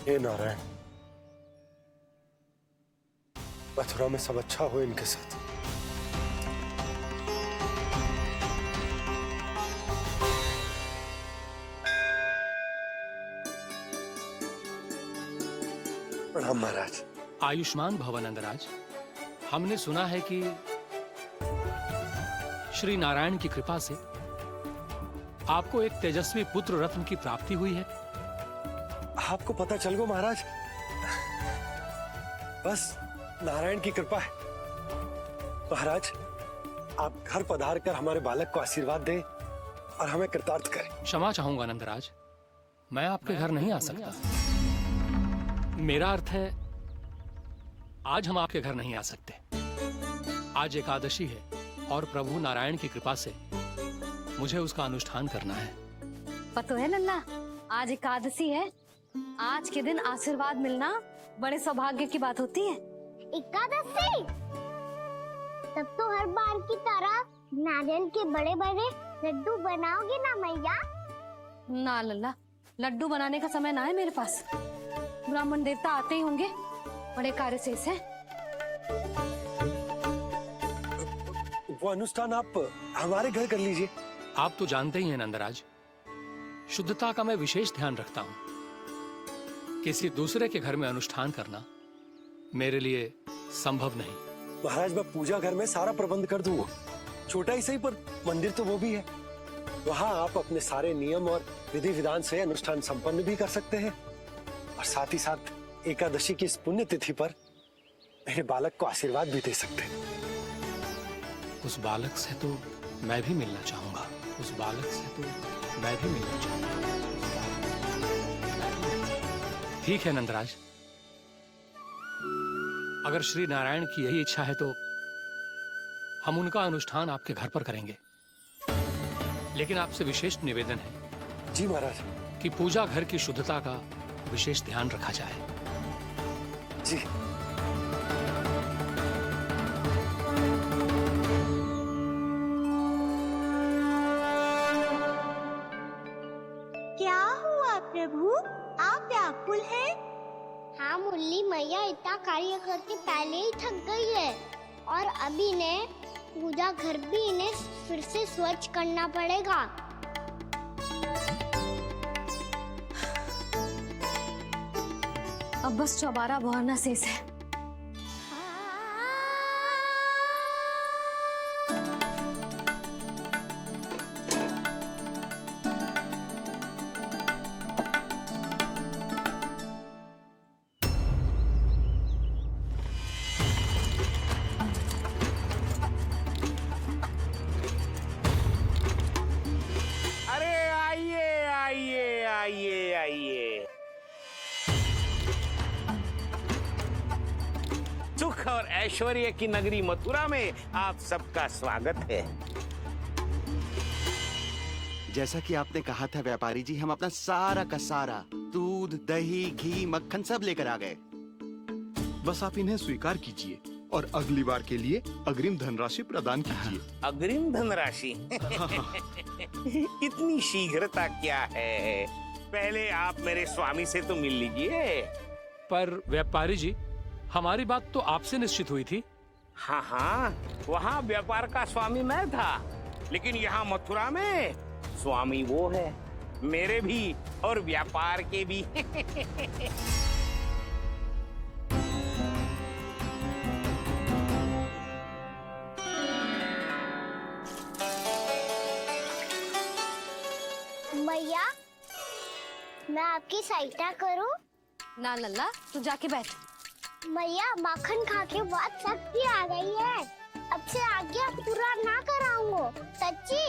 हे नारायण, मथुरा में सब अच्छा हो इनके साथ। प्रणाम महाराज। आयुष्मान भव नंदराज। हमने सुना है कि श्री नारायण की कृपा से आपको एक तेजस्वी पुत्र रत्न की प्राप्ति हुई है। आपको पता चल गो महाराज, बस नारायण की कृपा है। महाराज, आप घर पधार कर हमारे बालक को आशीर्वाद दें और हमें कृतार्थ करें। क्षमा चाहूंगा नंदराज, मैं आपके घर नहीं आ सकता। मेरा अर्थ है, आज हम आपके घर नहीं आ सकते। आज एकादशी है और प्रभु नारायण की कृपा से मुझे उसका अनुष्ठान करना है। पता है लल्ला, आज एकादशी है। आज के दिन आशीर्वाद मिलना बड़े सौभाग्य की बात होती है। एकादशी? तब तो हर बार की तरह नारियल के बड़े बड़े लड्डू बनाओगे ना मैया? ना लल्ला, लड्डू बनाने का समय ना है मेरे पास। ब्राह्मण देवता आते ही होंगे, बड़े कार्य शेष है। वो अनुष्ठान आप हमारे घर कर लीजिए। आप तो जानते ही हैं नंदराज, शुद्धता का मैं विशेष ध्यान रखता हूं। किसी दूसरे के घर में अनुष्ठान करना मेरे लिए संभव नहीं। महाराज, मैं पूजा घर में सारा प्रबंध कर दूंगा। छोटा ही सही, पर मंदिर तो वो भी है। वहां आप अपने सारे नियम और विधि विधान से अनुष्ठान संपन्न भी कर सकते हैं और साथ ही साथ एकादशी की इस पुण्य तिथि पर मेरे बालक को आशीर्वाद भी दे सकते हैं। उस बालक से तो मैं भी मिलना चाहूंगा। उस बालक से तो मैं भी मिलना चाहूंगा। ठीक है नंदराज, अगर श्री नारायण की यही इच्छा है तो हम उनका अनुष्ठान आपके घर पर करेंगे। लेकिन आपसे विशेष निवेदन है। जी महाराज। कि पूजा घर की शुद्धता का विशेष ध्यान रखा जाए। जी। क्या हुआ प्रभु, आप व्याकुल हैं? हाँ मुरली मैया इतना कार्य करके पहले ही थक गई है और अभी ने पूजा घर भी इन्हें फिर से स्वच्छ करना पड़ेगा। अब बस चौबारा बहाना शेष है। सुख और ऐश्वर्य की नगरी मथुरा में आप सबका स्वागत है। जैसा कि आपने कहा था व्यापारी जी, हम अपना सारा का सारा दूध, दही, घी, मक्खन सब लेकर आ गए। बस आप इन्हें स्वीकार कीजिए और अगली बार के लिए अग्रिम धनराशि प्रदान कीजिए। अग्रिम धनराशि? इतनी शीघ्रता क्या है? पहले आप मेरे स्वामी से तो मिल लीजिए। पर व्यापारी जी, हमारी बात तो आपसे निश्चित हुई थी। हाँ हाँ, वहाँ व्यापार का स्वामी मैं था, लेकिन यहाँ मथुरा में स्वामी वो है, मेरे भी और व्यापार के भी। मैया, मैं आपकी सहायता करूं? ना लल्ला, तू जाके बैठ। मैया, माखन खा के बहुत शक्ति आ गई है। अब से आगे पूरा ना कराऊंगा, सच्ची।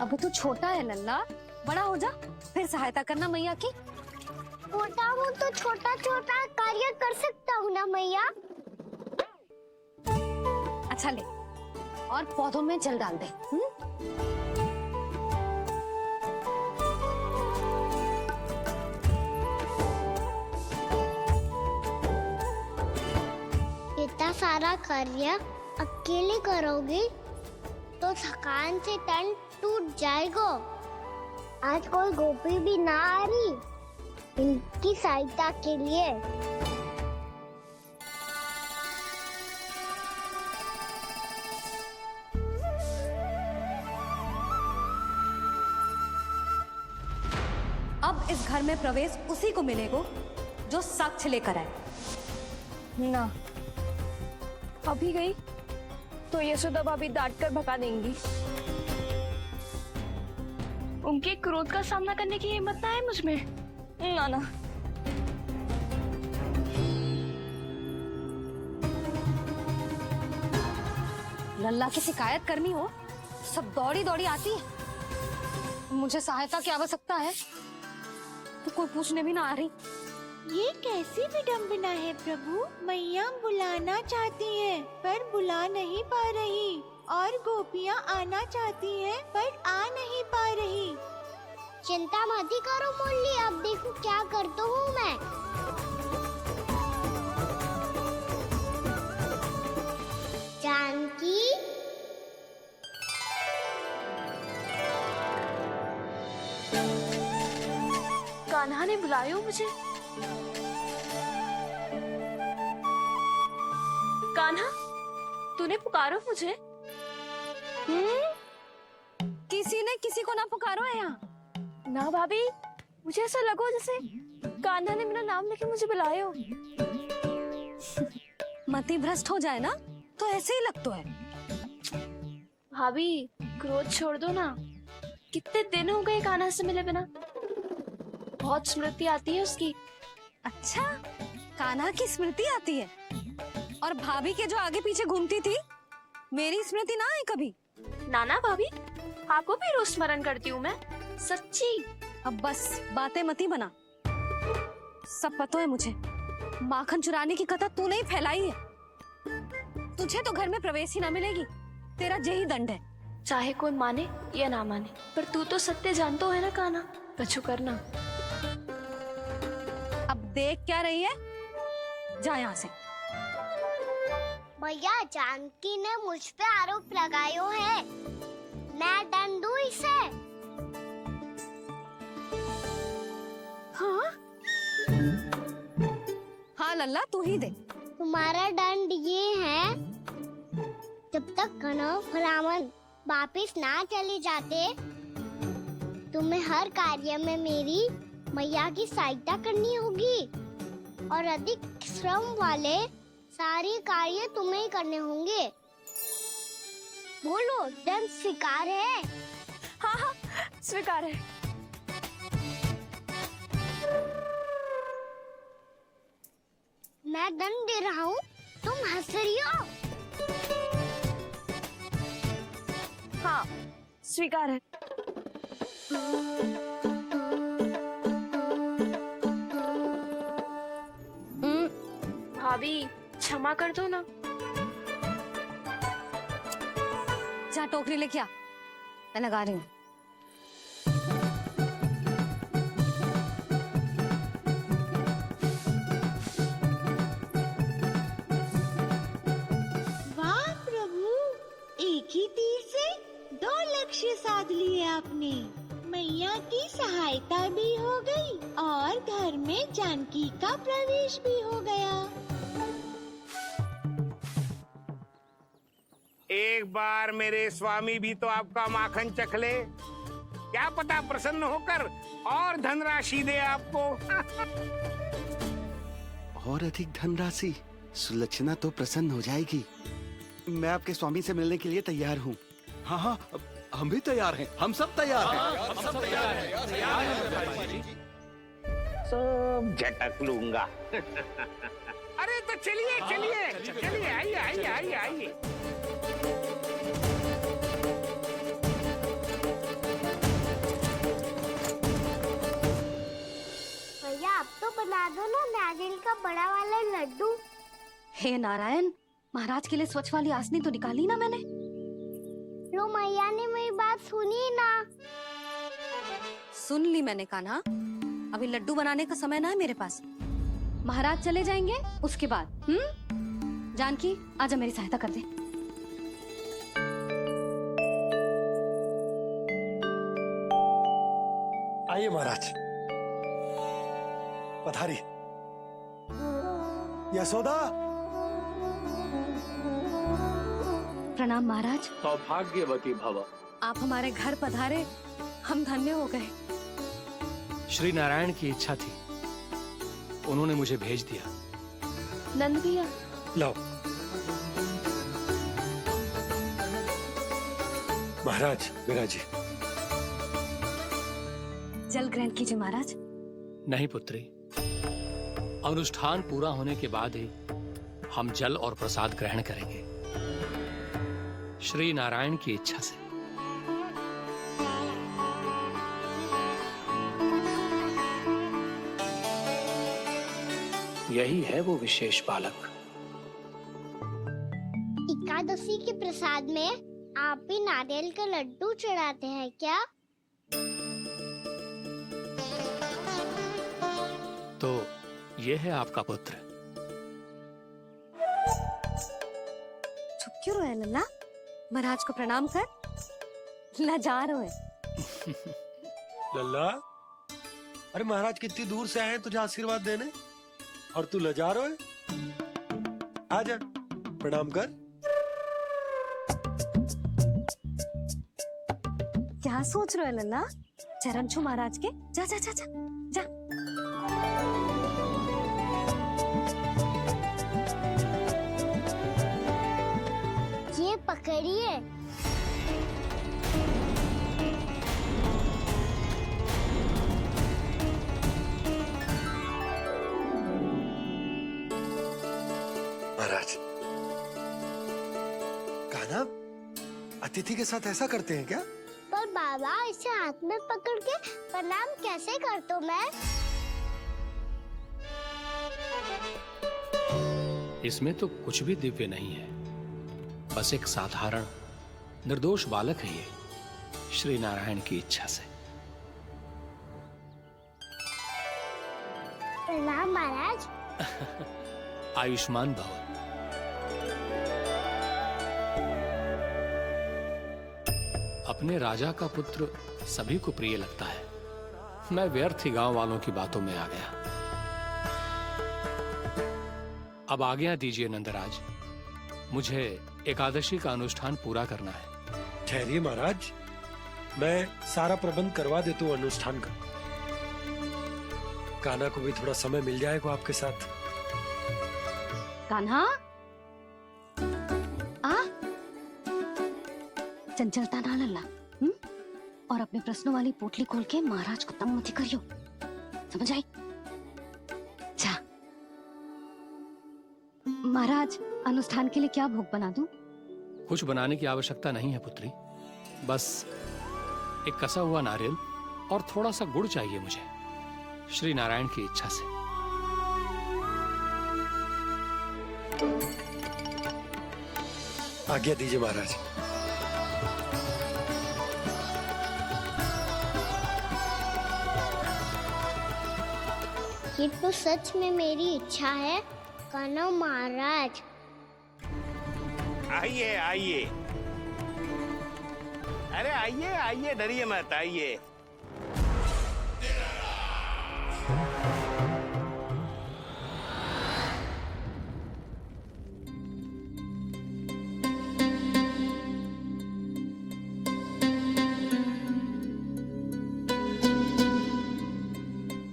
अब तू छोटा है लल्ला, बड़ा हो जा फिर सहायता करना मैया की। छोटा हूँ तो छोटा छोटा कार्य कर सकता हूँ ना मैया। अच्छा ले, और पौधों में जल डाल दे। इतना सारा कार्य अकेले करोगे तो थकान से तन टूट जाएगा। आज कोई गोपी भी ना आ रही, इनकी सहायता के लिए। अब इस घर में प्रवेश उसी को मिलेगा जो साक्ष्य लेकर आए। ना, अभी गई तो यशोदा भाभी डांट कर भगा देंगी। उनके क्रोध का सामना करने की हिम्मत ना है मुझ में। ना ना, लल्ला की शिकायत करनी हो सब दौड़ी दौड़ी आती है। मुझे सहायता की आवश्यकता है तो कोई पूछने भी ना आ रही। ये कैसी विडंबना है प्रभु। मैया बुलाना चाहती हैं पर बुला नहीं पा रही, और गोपियाँ आना चाहती हैं पर आ नहीं पा रही। चिंता मत ही करो मुरली, अब देखो क्या करता हूँ मैं। जानकी, कान्हा ने बुलायो मुझे। कान्हा, तूने पुकारो मुझे। किसी ने किसी को ना पुकारो है यहाँ। ना भाभी, मुझे ऐसा लगो जैसे कान्हा ने मेरा नाम लेके मुझे बुलायो। मति भ्रष्ट हो जाए ना तो ऐसे ही लगता है। भाभी, क्रोध छोड़ दो ना। कितने दिन हो गए कान्हा से मिले बिना। बहुत स्मृति आती है उसकी। अच्छा, कान्हा की स्मृति आती है और भाभी के जो आगे पीछे घूमती थी मेरी स्मृति ना आई कभी। नाना भाभी, आपको भी रोज स्मरण करती हूँ मैं, सच्ची। अब बस बातें मती बना। सब पता है मुझे। माखन चुराने की कथा तूने ही फैलाई है। तुझे तो घर में प्रवेश ही ना मिलेगी। तेरा यही दंड है। चाहे कोई माने या ना माने, पर तू तो सत्य जानतो है ना कान्हा। कछु करना। अब देख क्या रही है, जा यहाँ से। भैया जानकी ने मुझ पे आरोप लगायो है, मैं दंड दूं इसे। हाँ हाँ लल्ला, तू ही दे। तुम्हारा दंड ये है, जब तक कनव ब्राह्मण वापिस ना चले जाते तुम्हें हर कार्य में मेरी मैया की सहायता करनी होगी, और अधिक श्रम वाले सारे कार्य तुम्हें ही करने होंगे। बोलो, दंड स्वीकार है? हाँ हाँ, स्वीकार है। मैं दंड दे रहा हूँ, तुम हंस रही हो। हाँ, स्वीकार है। भाभी, क्षमा कर दो ना। जा टोकरी लेके आ, मैं लगा रही हूँ। वाह प्रभु, एक ही तीर से 2 लक्ष्य साध लिए आपने। मैया की सहायता भी हो गई और घर में जानकी का प्रवेश भी हो गया। एक बार मेरे स्वामी भी तो आपका माखन चख ले, क्या पता प्रसन्न होकर और धनराशि दे आपको। और अधिक धनराशि, सुलक्षणा तो प्रसन्न हो जाएगी। मैं आपके स्वामी से मिलने के लिए तैयार हूँ। हाँ हाँ, हम भी तैयार हैं। हम सब तैयार हैं। सब झटक लूंगा। अरे तो चलिए चलिए चलिए, आइए आइए आइए आइए। भैया आप तो बना दो ना नारियल का बड़ा वाला लड्डू। हे नारायण, महाराज के लिए स्वच्छ वाली आसनी तो निकाली ना मैंने। लो मैया ने मेरी बात सुनी ना। सुन ली मैंने कान्हा, अभी लड्डू बनाने का समय ना है मेरे पास। महाराज चले जाएंगे उसके बाद। जानकी, आजा मेरी सहायता कर दे। आइए महाराज। पधारी। यशोदा। प्रणाम महाराज। सौभाग्यवती भव। आप हमारे घर पधारे, हम धन्य हो गए। श्री नारायण की इच्छा थी, उन्होंने मुझे भेज दिया। नंद भैया, लाओ। महाराज विराजी। जल ग्रहण कीजिए महाराज। नहीं पुत्री, अनुष्ठान पूरा होने के बाद ही हम जल और प्रसाद ग्रहण करेंगे, श्री नारायण की इच्छा से। यही है वो विशेष बालक। एकादशी के प्रसाद में आप भी नारियल का लड्डू चढ़ाते हैं क्या? तो ये है आपका पुत्र। चुप क्यों रोए लल्ला? महाराज को प्रणाम कर। लजा रोए। लल्ला, अरे महाराज कितनी दूर से आए हैं तुझे आशीर्वाद देने, और तू लजा रहा है? आजा, प्रणाम कर। क्या सोच रहे हो लल्ला? चरण छू महाराज के। जा जा जा जा जा। ये पकड़िए। महाराज, कान्हा अतिथि के साथ ऐसा करते हैं क्या? पर बाबा, इसे हाथ में पकड़ के प्रणाम कैसे करता हूँ मैं? इसमें तो कुछ भी दिव्य नहीं है, बस एक साधारण निर्दोष बालक है ये, श्री नारायण की इच्छा से। प्रणाम महाराज। आयुष्मान भव। अपने राजा का पुत्र सभी को प्रिय लगता है। मैं व्यर्थ ही गांव वालों की बातों में आ गया। अब आज्ञा दीजिए नंदराज, मुझे एकादशी का अनुष्ठान पूरा करना है। ठहरिए महाराज, मैं सारा प्रबंध करवा देता हूँ अनुष्ठान का। कान्हा को भी थोड़ा समय मिल जाएगा आपके साथ। कान्हा, आ चंचलता ना लल्ला। और अपने प्रश्नों वाली पोटली खोल के महाराज को तंग मत करियो, समझ आई? जा। महाराज, अनुष्ठान के लिए क्या भोग बना दूं? कुछ बनाने की आवश्यकता नहीं है पुत्री, बस एक कसा हुआ नारियल और थोड़ा सा गुड़ चाहिए मुझे, श्री नारायण की इच्छा से। आज्ञा दीजिए महाराज। ये तो सच में मेरी इच्छा है कान्हा महाराज। आइए आइए, अरे आइए आइए, डरिए मत, आइए।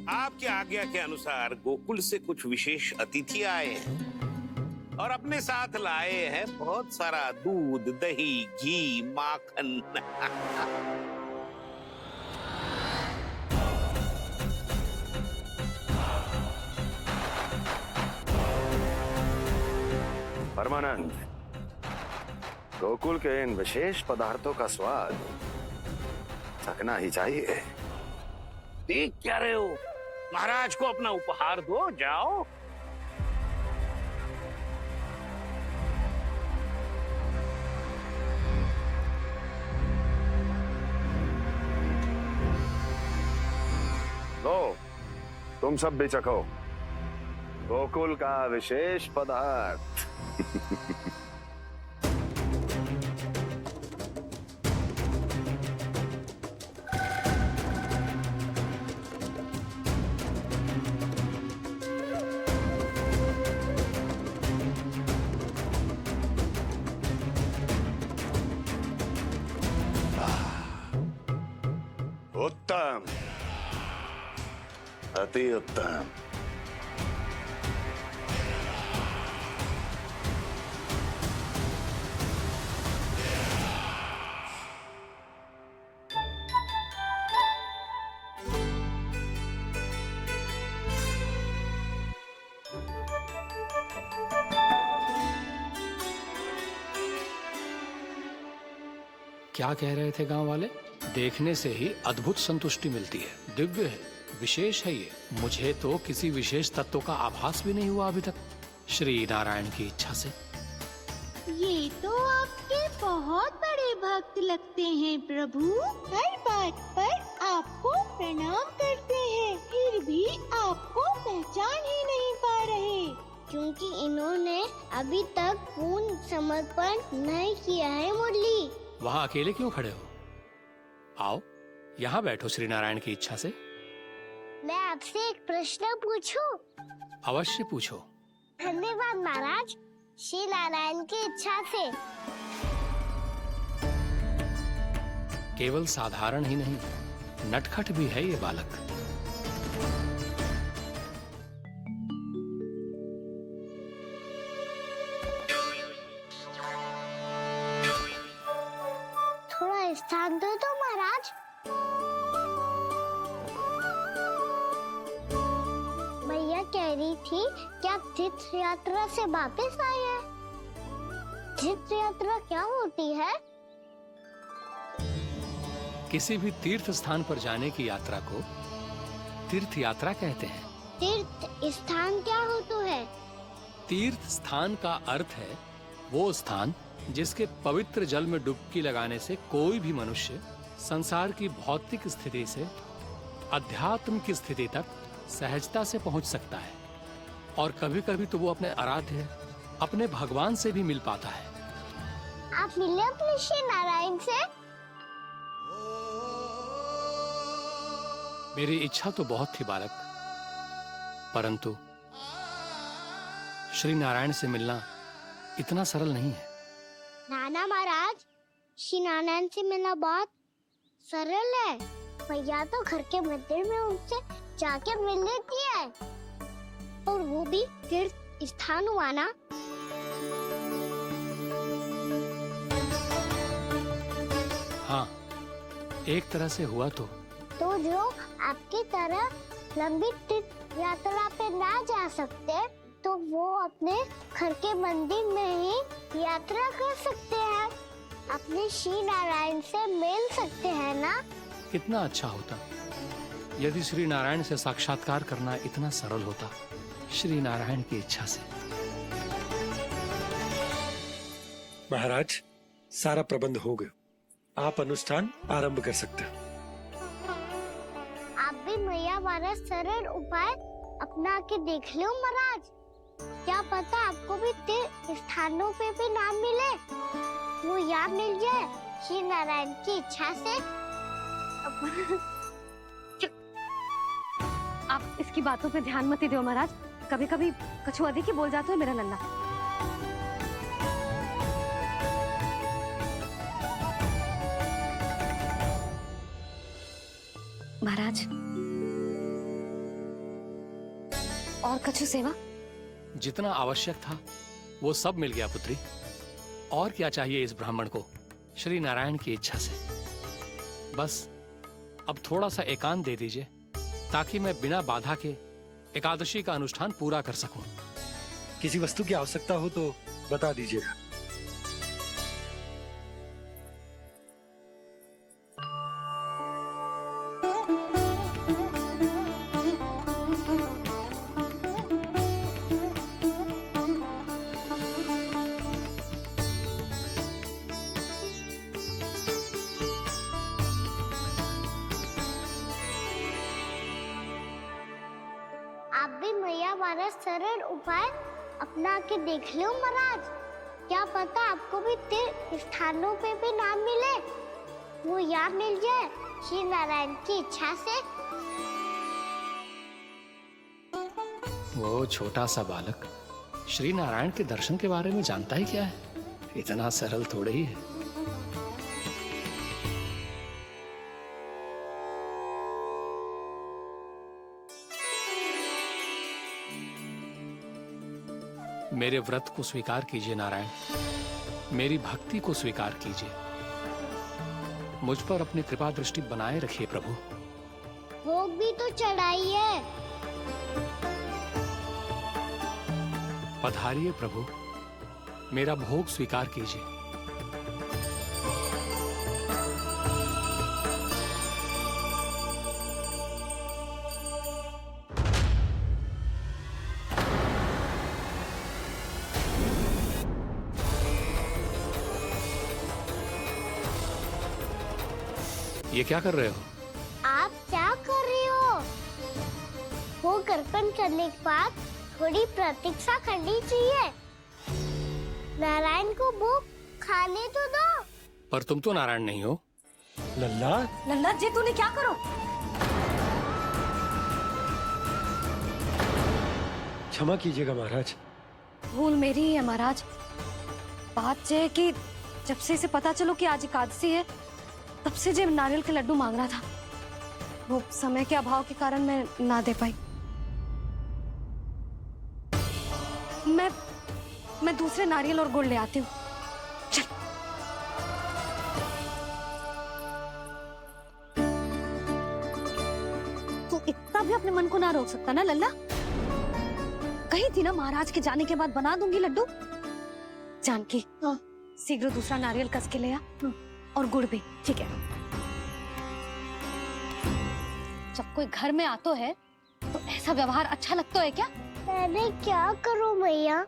आपकी आज्ञा के अनुसार गोकुल से कुछ विशेष अतिथि आए हैं और अपने साथ लाए हैं बहुत सारा दूध, दही, घी, माखन। परमानंद, गोकुल के इन विशेष पदार्थों का स्वाद चखना ही चाहिए। देख क्या रहे हो? महाराज को अपना उपहार दो, जाओ। लो, तुम सब भी चखो गोकुल का विशेष पदार्थ। अति उत्तम। क्या कह रहे थे गांव वाले? देखने से ही अद्भुत संतुष्टि मिलती है, दिव्य है, विशेष है ये। मुझे तो किसी विशेष तत्व का आभास भी नहीं हुआ अभी तक, श्री नारायण की इच्छा से। ये तो आपके बहुत बड़े भक्त लगते हैं प्रभु। हर बात पर आपको प्रणाम करते हैं, फिर भी आपको पहचान ही नहीं पा रहे। क्योंकि इन्होंने अभी तक पूर्ण समर्पण नहीं किया है मुरली। वहां अकेले क्यों खड़े हो? आओ यहाँ बैठो श्री नारायण की इच्छा से। मैं आपसे एक प्रश्न पूछूं? अवश्य पूछो। धन्यवाद महाराज। श्री नारायण की इच्छा से। केवल साधारण ही नहीं, नटखट भी है ये बालक। थोड़ा स्थान दो तो महाराज। भैया कह रही थी कि आप तीर्थ यात्रा से वापस आए हैं। तीर्थ यात्रा क्या होती है? किसी भी तीर्थ स्थान पर जाने की यात्रा को तीर्थ यात्रा कहते हैं। तीर्थ स्थान क्या होता है? तीर्थ स्थान का अर्थ है वो स्थान जिसके पवित्र जल में डुबकी लगाने से कोई भी मनुष्य संसार की भौतिक स्थिति से अध्यात्म की स्थिति तक सहजता से पहुंच सकता है, और कभी कभी तो वो अपने आराध्य, अपने भगवान से भी मिल पाता है। आप मिले अपने श्री नारायण से? मेरी इच्छा तो बहुत थी बालक, परंतु श्री नारायण से मिलना इतना सरल नहीं है। नाना महाराज, श्री नारायण से मिलना बहुत सरल है। भैया तो घर के मंदिर में उनसे जाके मिल लेती है, और वो भी तीर्थ स्थान हुआ ना। हाँ, एक तरह से हुआ तो जो आपकी तरह लंबी तीर्थ यात्रा पे ना जा सकते, तो वो अपने घर के मंदिर में ही यात्रा कर सकते हैं, अपने श्री नारायण से मिल सकते हैं ना। कितना अच्छा होता यदि श्री नारायण से साक्षात्कार करना इतना सरल होता, श्री नारायण की इच्छा से। महाराज, सारा प्रबंध हो गया, आप अनुष्ठान आरंभ कर सकते हैं। आप भी मैया वाला सरल उपाय अपना के देख लो महाराज। क्या पता आपको भी तीर्थ स्थानों पे भी नाम मिले, वो याद मिल जाए श्री नारायण की इच्छा से। आप इसकी बातों पे ध्यान मत दो महाराज, कभी कभी कछु अधिक ही बोल जाते हो मेरा लल्ला। महाराज, और कछु सेवा? जितना आवश्यक था वो सब मिल गया पुत्री। और क्या चाहिए इस ब्राह्मण को श्री नारायण की इच्छा से? बस अब थोड़ा सा एकांत दे दीजिए, ताकि मैं बिना बाधा के एकादशी का अनुष्ठान पूरा कर सकूं। किसी वस्तु की आवश्यकता हो तो बता दीजिएगा। आप भी मैया वाला सरल उपाय अपना के देख लो महाराज। क्या पता आपको भी तीर्थ स्थानों पे भी नाम मिले, वो याद मिल जाए श्री नारायण की इच्छा से। वो छोटा सा बालक श्री नारायण के दर्शन के बारे में जानता ही क्या है? इतना सरल थोड़े ही है। मेरे व्रत को स्वीकार कीजिए नारायण, मेरी भक्ति को स्वीकार कीजिए। मुझ पर अपनी कृपा दृष्टि बनाए रखिए प्रभु। भोग भी तो चढ़ाइए। पधारिए प्रभु, मेरा भोग स्वीकार कीजिए। ये क्या कर रहे हो? आप क्या कर रहे हो? भोग अर्पण करने के बाद थोड़ी प्रतीक्षा करनी चाहिए। नारायण को भोग खाने तो दो। पर तुम तो नारायण नहीं हो। लल्ला, लल्ला जी तूने क्या करो? क्षमा कीजिएगा महाराज। भूल मेरी ही है महाराज। बात ये है कि जब से इसे पता चलो कि आज एकादशी है, तब से जो नारियल के लड्डू मांग रहा था, वो समय के अभाव के कारण मैं ना दे पाई। मैं दूसरे नारियल और गुड़ ले आती हूँ। चल। तू इतना भी अपने मन को ना रोक सकता ना लल्ला? कही थी ना महाराज के जाने के बाद बना दूंगी लड्डू। जानकी, शीघ्र दूसरा नारियल कस के ले आ, और गुड़ भी। ठीक है। जब कोई घर में आतो है तो ऐसा व्यवहार अच्छा लगता है क्या? मैंने क्या करूं मैया?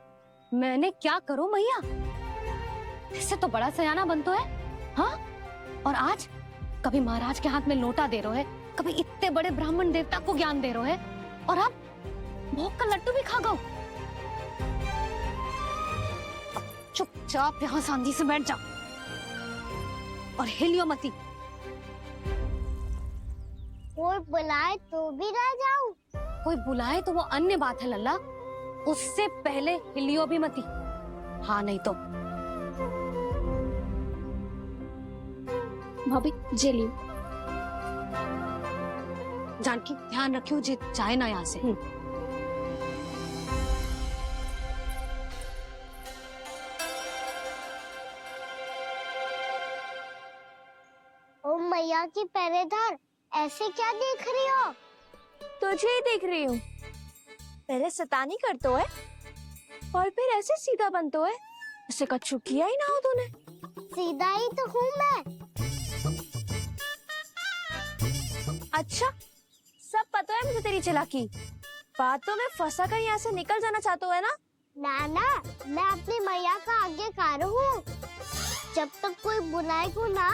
मैंने क्या करूं मैया? इससे तो बड़ा सयाना बन तो है। हाँ? और आज कभी महाराज के हाथ में लोटा दे रहे है, कभी इतने बड़े ब्राह्मण देवता को ज्ञान दे रहे है, और अब भोग का लड्डू भी खा गो। चुपचाप यहाँ सांधी से बैठ जा और हिलियो मती। कोई बुलाए तो भी ना जाऊं? कोई बुलाए तो वो अन्य बात है लल्ला, उससे पहले हिलियो भी मती। हाँ नहीं तो। भाभी जे लियो। जानकी ध्यान रखियो जे जाए ना यहाँ से। ओ मैया की पहरेदार, ऐसे क्या देख रही हो? तुझे ही देख रही हूँ। पहले शैतानी करतो है और फिर ऐसे सीधा बनतो है, ऐसे कछु किया ही ना हो तूने। सीधा ही तो हूँ मैं। अच्छा, सब पता है मुझे तेरी चालाकी। बातों में फंसा कर यहाँ से निकल जाना चाहते है ना? नाना, मैं अपनी मैया का आज्ञाकार हूँ। जब तक कोई बुलाए को ना,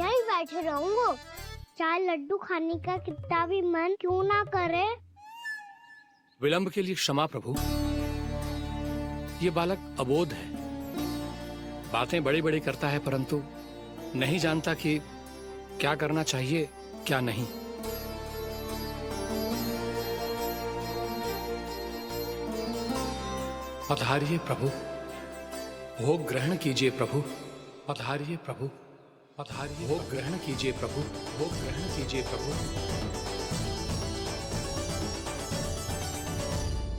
यहीं बैठे रहूंगा। चाहे लड्डू खाने का कितना भी मन क्यों ना करे। विलंब के लिए क्षमा प्रभु। ये बालक अबोध है, बातें बड़ी बड़ी करता है, परंतु नहीं जानता कि क्या करना चाहिए क्या नहीं। पधारिए प्रभु, भोग ग्रहण कीजिए प्रभु। पधारिए प्रभु, पधारिए। भोग ग्रहण कीजिए प्रभु, भोग ग्रहण कीजिए प्रभु।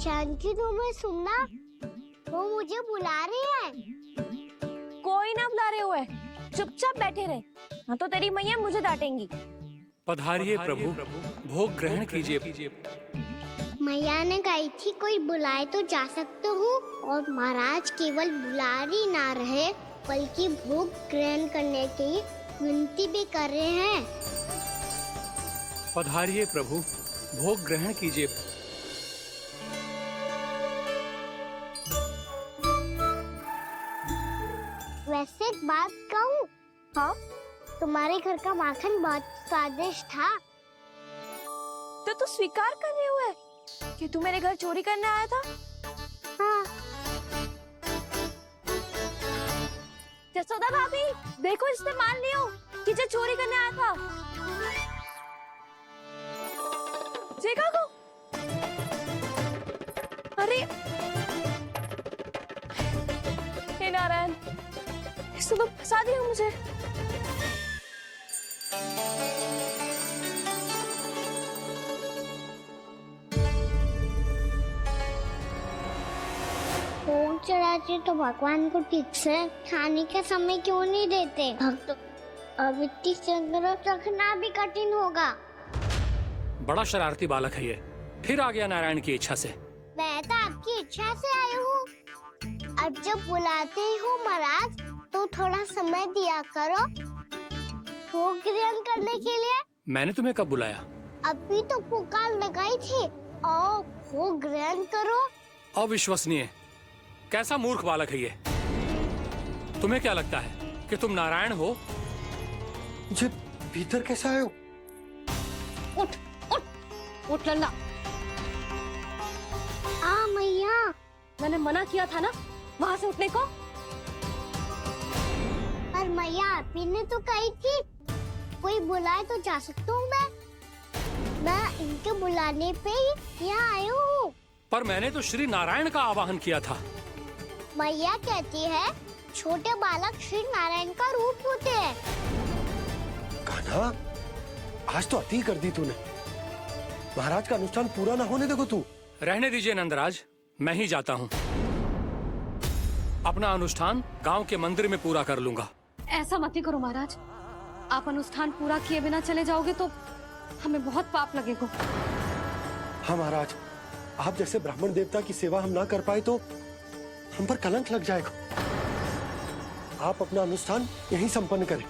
जानकी, तुम्हें सुनना, वो मुझे बुला रहे हैं। कोई ना बुला रहे हुए, चुपचाप बैठे रहे, हाँ तो तेरी मैया मुझे डांटेंगी। पधारिए प्रभु, भोग ग्रहण कीजिए। मैया ने कही थी कोई बुलाए तो जा सकते हूँ, और महाराज केवल बुला ही ना रहे बल्कि भोग ग्रहण करने की विनती भी कर रहे हैं। पधारिए प्रभु, भोग ग्रहण कीजिए। वैसे एक बात कहूँ? हाँ? तुम्हारे घर का माखन बहुत स्वादिष्ट था। तो तू स्वीकार कर रहे हुए कि तू मेरे घर चोरी करने आया था? हाँ। जसोदा भाभी, देखो इसने मान लियो कि जो चोरी करने आया था। देखा को? अरे हे नारायण, इस तो फंसा दिया मुझे। ओम बच्चे तो भगवान को ठीक से खाने का समय क्यों नहीं देते? भक्त अब इतनी संग्रह रखना भी कठिन होगा। बड़ा शरारती बालक है ये, फिर आ गया नारायण की इच्छा से। मैं तो आपकी इच्छा से आई हूँ। अब जब बुलाते हो महाराज तो थोड़ा समय दिया करो भोग ग्रहण करने के लिए। मैंने तुम्हें कब बुलाया? अभी तो पुकार लगाई थी और भोग ग्रहण करो। अविश्वसनीय, कैसा मूर्ख बालक है ये। तुम्हें क्या लगता है कि तुम नारायण हो? मुझे भीतर कैसे आए हो? उठ उठ उठ लल्ला। मैया, मैंने मना किया था ना वहाँ से उठने को। पर मैया आप ही ने तो कही थी कोई बुलाए तो जा सकता हूँ मैं इनके बुलाने पे ही यहाँ आई हूँ। पर मैंने तो श्री नारायण का आवाहन किया था। मैया कहती है छोटे बालक श्री नारायण का रूप होते हैं। कान्हा, आज तो अति कर दी तूने। महाराज का अनुष्ठान पूरा ना होने देखो तू। रहने दीजिए नंदराज, मैं ही जाता हूँ। अपना अनुष्ठान गांव के मंदिर में पूरा कर लूंगा। ऐसा मत ही करो महाराज, आप अनुष्ठान पूरा किए बिना चले जाओगे तो हमें बहुत पाप लगेगा। हाँ महाराज, आप जैसे ब्राह्मण देवता की सेवा हम ना कर पाए तो हम पर कलंक लग जाएगा। आप अपना अनुष्ठान यहीं संपन्न करें,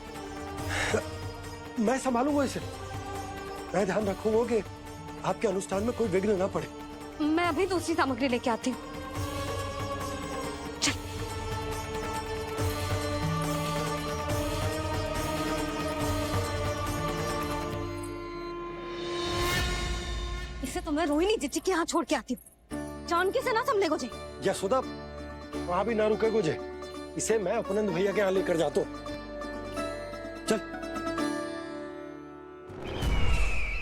मैं संभालूंगा इसे। मैं ध्यान रखूंगा कि आपके अनुष्ठान में कोई विघ्न ना पड़े। मैं अभी दूसरी सामग्री लेके आती हूँ। इसे तो मैं रोहिणी जीजी के यहाँ छोड़ के आती हूँ। जानकी से ना संभले गुजे। यशोदा, वहां भी ना रुके गुजे। इसे मैं अपनंद भैया के यहाँ लेकर जाता हूँ। चल।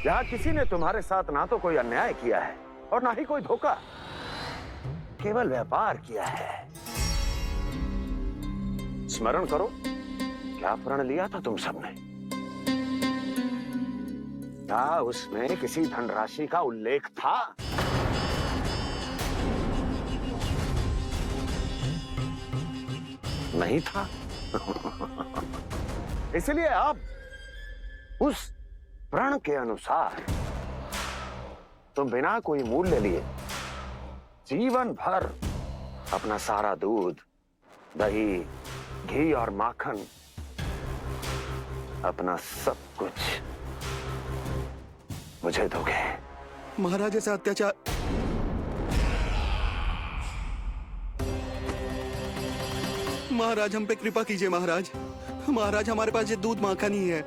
यहाँ किसी ने तुम्हारे साथ ना तो कोई अन्याय किया है और ना ही कोई धोखा, केवल व्यापार किया है। स्मरण करो, क्या प्रण लिया था तुम सबने? क्या उसमें किसी धनराशि का उल्लेख था? नहीं था। इसलिए अब उस प्रण के अनुसार तुम बिना कोई मूल्य लिए जीवन भर अपना सारा दूध, दही, घी और माखन, अपना सब कुछ मुझे दोगे। महाराज ऐसा अत्याचार। महाराज हम पे कृपा कीजिए। महाराज, महाराज हमारे पास ये दूध माखन ही है।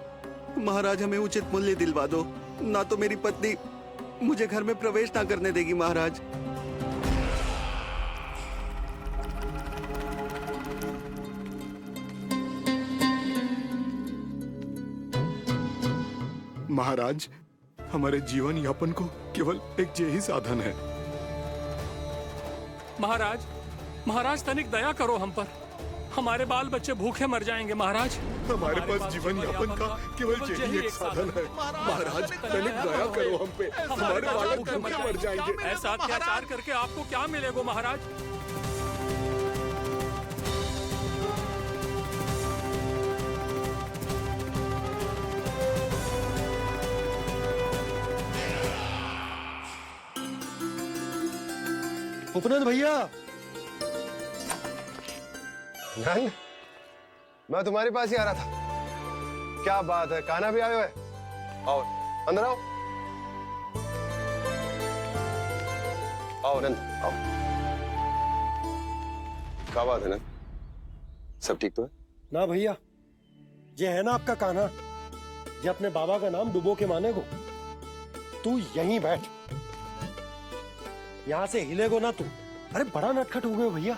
महाराज हमें उचित मूल्य दिलवा दो, ना तो मेरी पत्नी मुझे घर में प्रवेश ना करने देगी। महाराज महाराज, हमारे जीवन यापन को केवल एक यही साधन है। महाराज, महाराज तनिक दया करो हम पर। हमारे बाल बच्चे भूखे मर जाएंगे महाराज। हमारे पास जीवन यापन का केवल यही एक साधन है। महाराज तनिक दया करो हम पे, हमारे बालक भूखे मर जाएंगे। ऐसा अत्याचार करके आपको क्या मिलेगा महाराज? उपनंद भैया। नंद, मैं तुम्हारे पास ही आ रहा था। क्या बात है, कान्हा भी आए हुए? आओ अंदर आओ। आओ नंद आओ। क्या बात है नंद, सब ठीक तो है? ना भैया, ये है ना आपका कान्हा, ये अपने बाबा का नाम डुबो के माने को। तू यहीं बैठ, यहां से हिलेगो ना तू। अरे बड़ा नटखट हो गए भैया।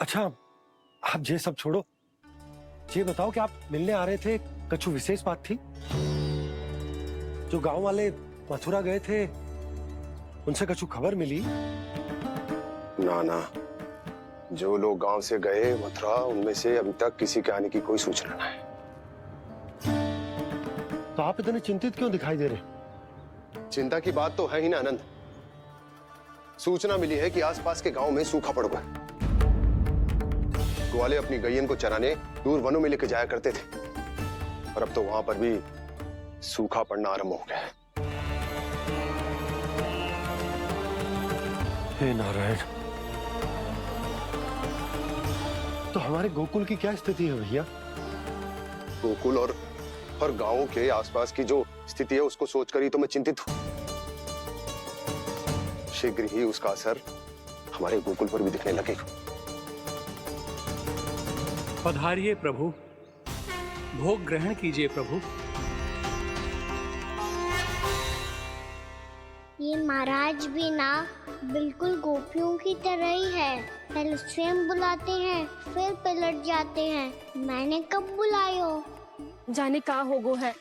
अच्छा, आप ये सब छोड़ो, ये बताओ कि आप मिलने आ रहे थे, कछु विशेष बात थी? जो गांव वाले मथुरा गए थे, उनसे कछु खबर मिली? ना ना, जो लोग गांव से गए मथुरा, उनमें से अभी तक किसी के आने की कोई सूचना नहीं है। तो आप इतने चिंतित क्यों दिखाई दे रहे? चिंता की बात तो है ही ना आनंद। सूचना मिली है कि आसपास के गांव में सूखा पड़ गया। ग्वाले अपनी गैयन को चराने दूर वनों में लेकर जाया करते थे, और अब तो वहां पर भी सूखा पड़ना आरंभ हो गया है। हे नारायण, तो हमारे गोकुल की क्या स्थिति है भैया? गोकुल और गांवों के आसपास की जो स्थिति है उसको सोचकर ही तो मैं चिंतित हूं। शीघ्र ही उसका असर हमारे गोकुल पर भी दिखने लगेगा। पधारिए प्रभु, भोग ग्रहण कीजिए प्रभु। ये महाराज भी ना बिल्कुल गोपियों की तरह ही है। पहले स्वयं बुलाते हैं, फिर पलट जाते हैं। मैंने कब बुलाए हो? जाने का होगो है,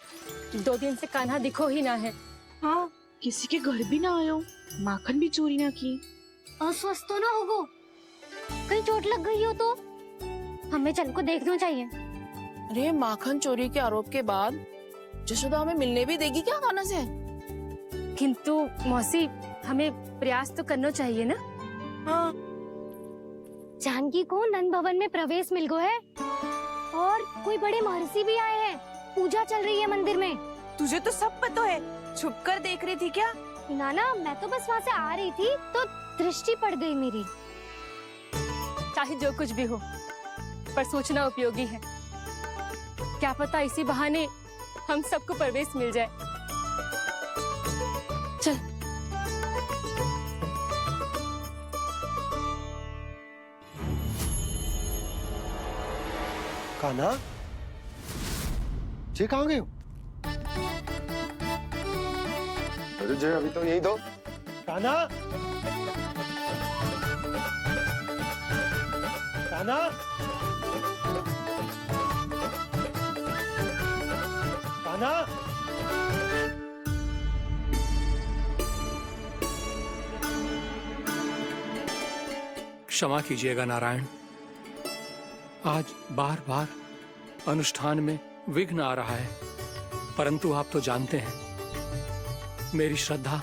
2 दिन से कान्हा दिखो ही ना है। हाँ, किसी के घर भी ना आयो, माखन भी चोरी ना की। अस्वस्थ तो ना होगो, कहीं चोट लग गई हो तो हमें चल को देखना चाहिए। अरे माखन चोरी के आरोप के बाद जशोदा हमें मिलने भी देगी क्या कान्हा से? किंतु मौसी, हमें प्रयास तो करना चाहिए ना। हाँ। जानकी को नंद भवन में प्रवेश मिल गो है और कोई बड़े महर्षि भी आए हैं। पूजा चल रही है मंदिर में। तुझे तो सब पता है, छुप कर देख रही थी क्या? नाना, मैं तो बस वहाँ से आ रही थी तो दृष्टि पड़ गई मेरी। चाहे जो कुछ भी हो, पर सूचना उपयोगी है। क्या पता इसी बहाने हम सबको प्रवेश मिल जाए। चल। कान्हा, जी कहाँ गए हो? अरे जय, अभी तो यही दो। कान्हा, कान्हा, कान्हा। क्षमा कीजिएगा नारायण, आज बार बार अनुष्ठान में विघ्न आ रहा है, परंतु आप तो जानते हैं मेरी श्रद्धा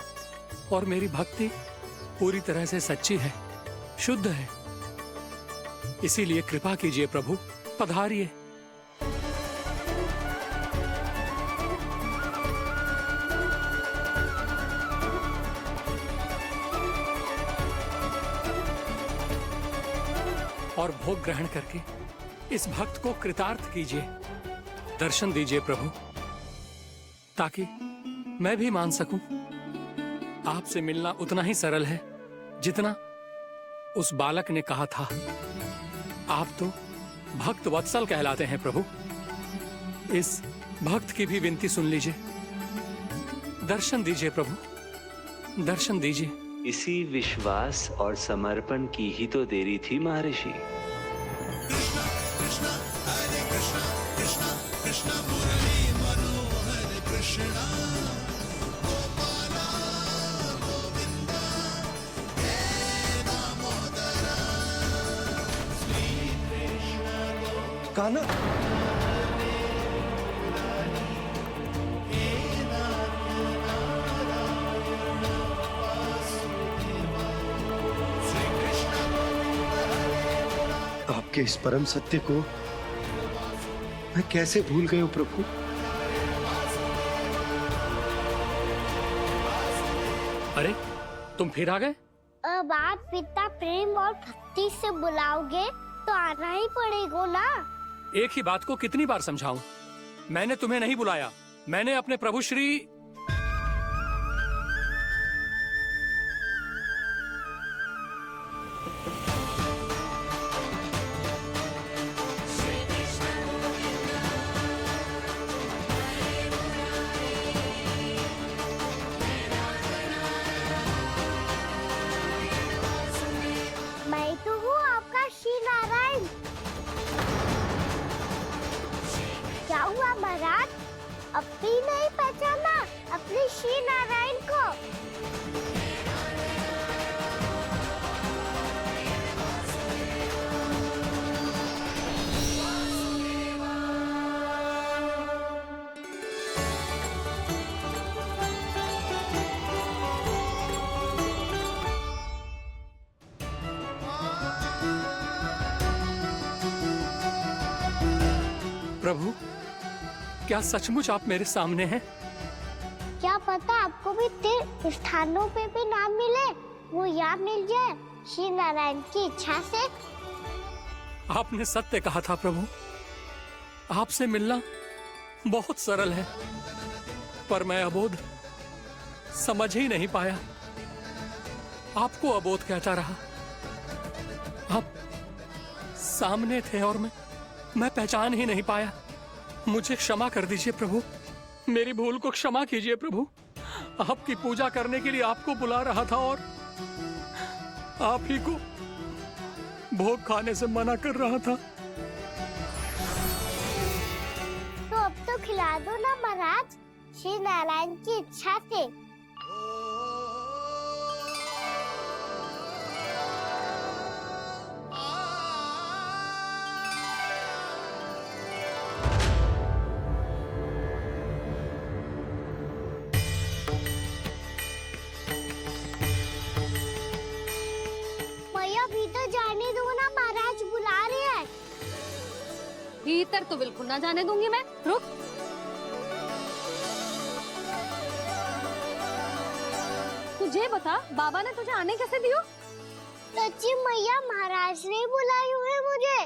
और मेरी भक्ति पूरी तरह से सच्ची है, शुद्ध है। इसीलिए कृपा कीजिए प्रभु, पधारिए। और भोग ग्रहण करके इस भक्त को कृतार्थ कीजिए। दर्शन दीजिए प्रभु, ताकि मैं भी मान सकूं आपसे मिलना उतना ही सरल है जितना उस बालक ने कहा था। आप तो भक्त वत्सल कहलाते हैं प्रभु। इस भक्त की भी विनती सुन लीजिए। दर्शन दीजिए प्रभु, दर्शन दीजिए। इसी विश्वास और समर्पण की ही तो देरी थी महर्षि। कान्हा, आपके इस परम सत्य को मैं कैसे भूल गया हूं प्रभु। अरे, तुम फिर आ गए? अब आप पिता प्रेम और भक्ति से बुलाओगे तो आना ही पड़ेगा ना। एक ही बात को कितनी बार समझाऊं? मैंने तुम्हें नहीं बुलाया, मैंने अपने प्रभु श्री मैं तो हूँ आपका श्री नारायण। क्या हुआ महाराज, अब भी नहीं पहचाना अपने श्री नारायण को? प्रभु, क्या सचमुच आप मेरे सामने हैं? क्या पता आपको भी तीर्थ स्थानों पे भी नाम मिले, वो यहाँ मिल जाए श्री नारायण की इच्छा से। आपने सत्य कहा था प्रभु, आपसे मिलना बहुत सरल है, पर मैं अबोध समझ ही नहीं पाया। आपको अबोध कहता रहा। आप सामने थे और मैं पहचान ही नहीं पाया। मुझे क्षमा कर दीजिए प्रभु, मेरी भूल को क्षमा कीजिए प्रभु। आपकी पूजा करने के लिए आपको बुला रहा था और आप ही को भोग खाने से मना कर रहा था। तो अब तो खिला दो ना महाराज, श्री नारायण की इच्छा से। मैया भीतर जाने दो ना, महाराज बुला रहे हैं। भीतर तो बिल्कुल ना जाने दूंगी मैं। रुक। तुझे बता, बाबा ने तुझे आने कैसे दियो? सच्ची मैया, महाराज ने बुलाई हुई मुझे।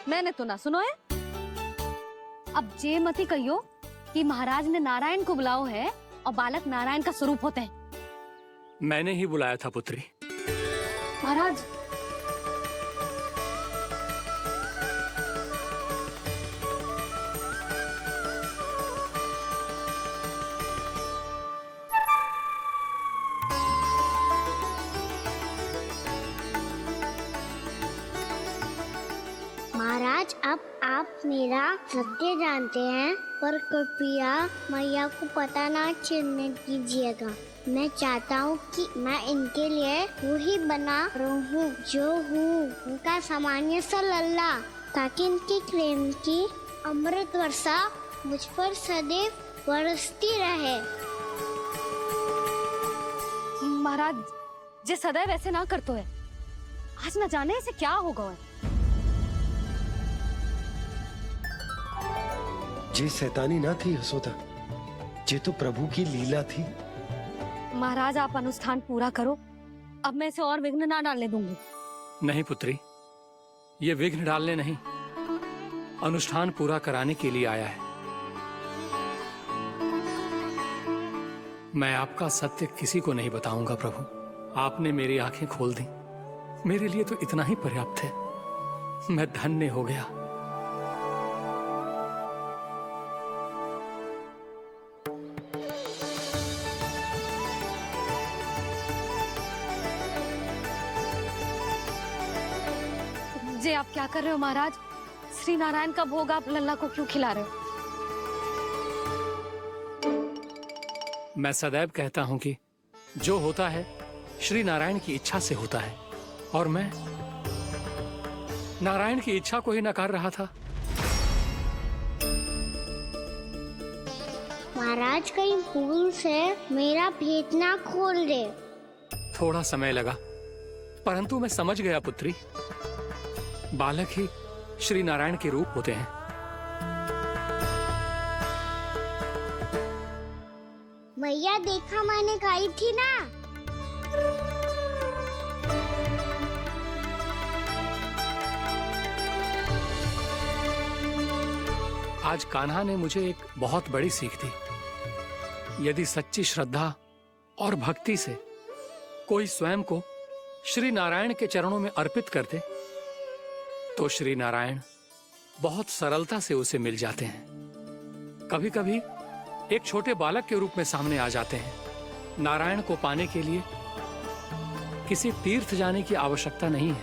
मैंने तो ना सुनो है। अब जे मती कहियो कि महाराज ने नारायण को बुलाओ है और बालक नारायण का स्वरूप होते हैं। मैंने ही बुलाया था पुत्री। महाराज, महाराज अब आप मेरा सत्य जानते हैं, पर कृपया मैया को पता ना चलने दीजिएगा। मैं चाहता हूँ कि मैं इनके लिए वही बना रहूँ जो हूँ, उनका सामान्य सा लल्ला, ताकि इनकी प्रेम की अमृत वर्षा मुझ पर सदैव बरसती रहे। महाराज जे सदैव ऐसे ना करतो है, आज न जाने इसे क्या होगा है। जे शैतानी ना थी यशोदा, जे तो प्रभु की लीला थी। महाराज आप अनुष्ठान पूरा करो, अब मैं इसे और विघ्न ना डालने दूंगी। नहीं पुत्री, ये विघ्न डालने नहीं, अनुष्ठान पूरा कराने के लिए आया है। मैं आपका सत्य किसी को नहीं बताऊंगा प्रभु। आपने मेरी आंखें खोल दी, मेरे लिए तो इतना ही पर्याप्त है। मैं धन्य हो गया। जे आप क्या कर रहे हो महाराज? श्री नारायण का भोग आप लल्ला को क्यों खिला रहे हो? मैं सदैव कहता हूं कि जो होता है श्री नारायण की इच्छा से होता है, और मैं नारायण की इच्छा को ही नकार रहा था। महाराज कहीं भूल से मेरा भेद ना खोल दे। थोड़ा समय लगा, परंतु मैं समझ गया पुत्री। बालक ही श्री नारायण के रूप होते हैं। मैया देखा, मैंने गाई थी ना। आज कान्हा ने मुझे एक बहुत बड़ी सीख दी। यदि सच्ची श्रद्धा और भक्ति से कोई स्वयं को श्री नारायण के चरणों में अर्पित कर दे, तो श्री नारायण बहुत सरलता से उसे मिल जाते हैं। कभी कभी एक छोटे बालक के रूप में सामने आ जाते हैं। नारायण को पाने के लिए किसी तीर्थ जाने की आवश्यकता नहीं है,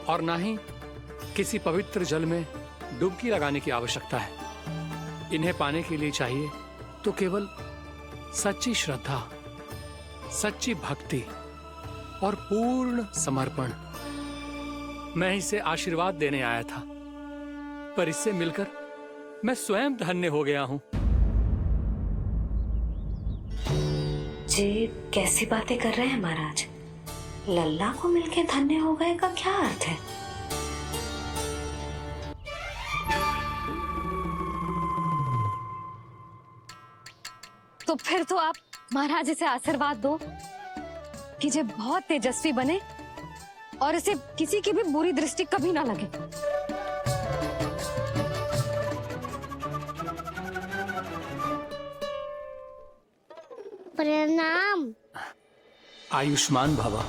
और ना ही किसी पवित्र जल में डुबकी लगाने की आवश्यकता है। इन्हें पाने के लिए चाहिए तो केवल सच्ची श्रद्धा, सच्ची भक्ति और पूर्ण समर्पण। मैं इसे आशीर्वाद देने आया था, पर इससे मिलकर मैं स्वयं धन्य हो गया हूं। जी कैसी बातें कर रहे हैं महाराज? लल्ला को मिलके धन्य हो गए का क्या अर्थ है? तो फिर तो आप महाराज इसे आशीर्वाद दो कि ये बहुत तेजस्वी बने और इसे किसी की भी बुरी दृष्टि कभी ना लगे। प्रणाम। आयुष्मान भवा।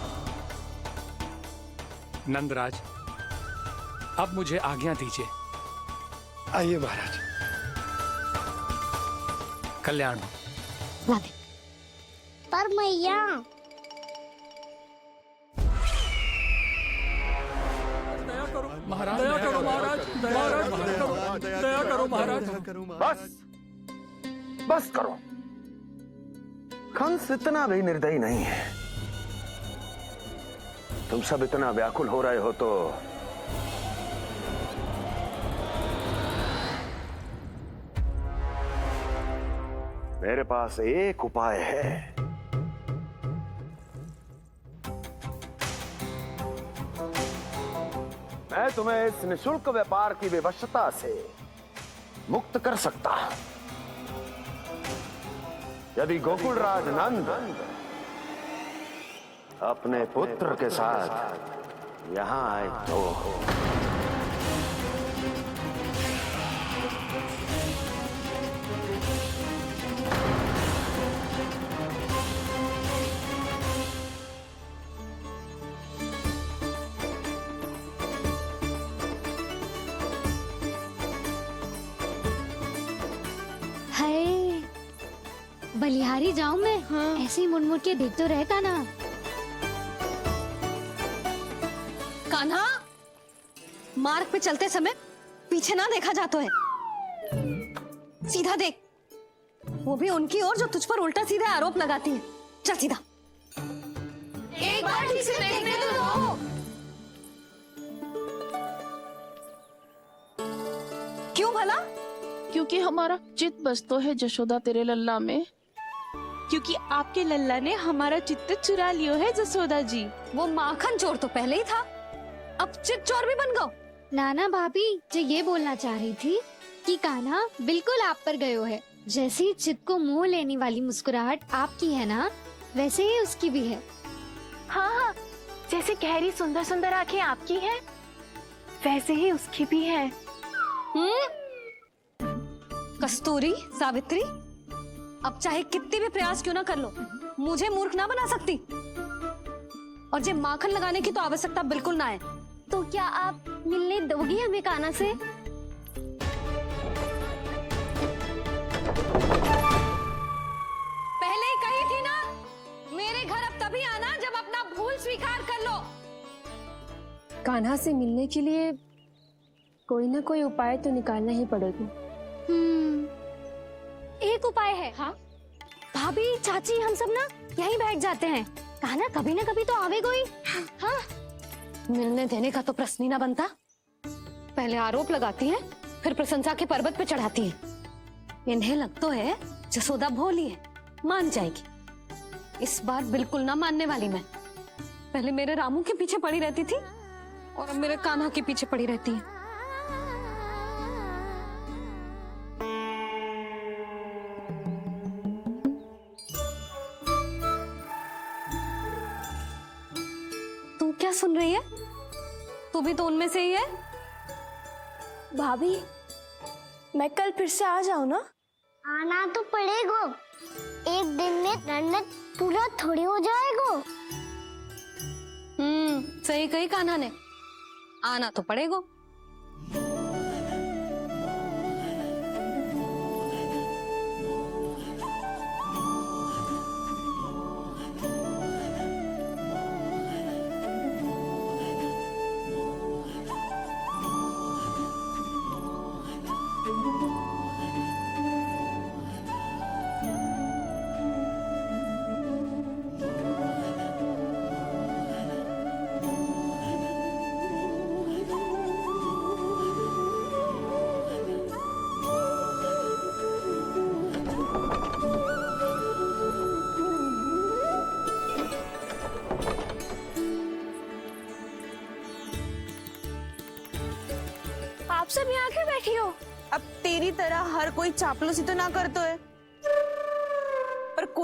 नंदराज, अब मुझे आज्ञा दीजिए। आइए महाराज। कल्याण हो। पर मैया महाराज, दया करो महाराज, दया करो महाराज। बस करो। कंस इतना भी निर्दयी नहीं है। तुम सब इतना व्याकुल हो रहे हो तो मेरे पास एक उपाय है। मैं तुम्हें इस निःशुल्क व्यापार की विवशता से मुक्त कर सकता यदि गोकुलराज नंद अपने पुत्र के साथ यहां आए तो। बलिहारी जाऊं मैं? हाँ। ऐसे ही मुड़ के देख तो रहे कान्हा। कान्हा, मार्ग पे चलते समय पीछे ना देखा जाता है, सीधा देख। वो भी उनकी ओर जो तुझ पर उल्टा सीधा आरोप लगाती है। चल सीधा। एक बार ठीक से देखने तो दो। क्यों भला? क्योंकि हमारा चित्त बसतो है जशोदा तेरे लल्ला में। क्योंकि आपके लल्ला ने हमारा चित्त चुरा लियो है जसोदा जी। वो माखन चोर तो पहले ही था, अब चित्त चोर भी बन गो। नाना भाभी जो ये बोलना चाह रही थी कि कान्हा बिल्कुल आप पर गयो है। जैसे ही चित्त को मोह लेने वाली मुस्कुराहट आपकी है ना, वैसे ही उसकी भी है। हाँ हाँ, जैसे गहरी सुंदर सुंदर आंखें आपकी हैं, वैसे ही उसकी भी है। कस्तूरी, सावित्री, अब चाहे कितने भी प्रयास क्यों ना कर लो, मुझे मूर्ख ना बना सकती। और जब माखन लगाने की तो आवश्यकता बिल्कुल ना है। तो क्या आप मिलने दोगी हमें कान्हा से? पहले ही कही थी ना, मेरे घर अब तभी आना जब अपना भूल स्वीकार कर लो। कान्हा से मिलने के लिए कोई ना कोई उपाय तो निकालना ही पड़ेगा। एक उपाय है। हाँ? भाभी, चाची, हम सब ना यहीं बैठ जाते हैं। कान्हा कभी ना कभी तो आवेगा ही। हाँ? मिलने देने का तो प्रश्न ही ना बनता। पहले आरोप लगाती है, फिर प्रशंसा के पर्वत पे चढ़ाती है। इन्हें लगता है जसोदा भोली है, मान जाएगी। इस बार बिल्कुल ना मानने वाली मैं। पहले मेरे रामू के पीछे पड़ी रहती थी और अब मेरे कान्हा के पीछे पड़ी रहती है। तू क्या सुन रही है? तू भी तो उनमें से ही है। भाभी, मैं कल फिर से आ जाऊं ना? आना तो पड़ेगा। एक दिन में रणनीत पूरा थोड़ी हो जाएगा। सही कही कान्हा ने, आना तो पड़ेगा। आप सब यहाँ क्यों बैठी हो? अब तेरी तरह हर कोई चापलूसी तो ना करतो है।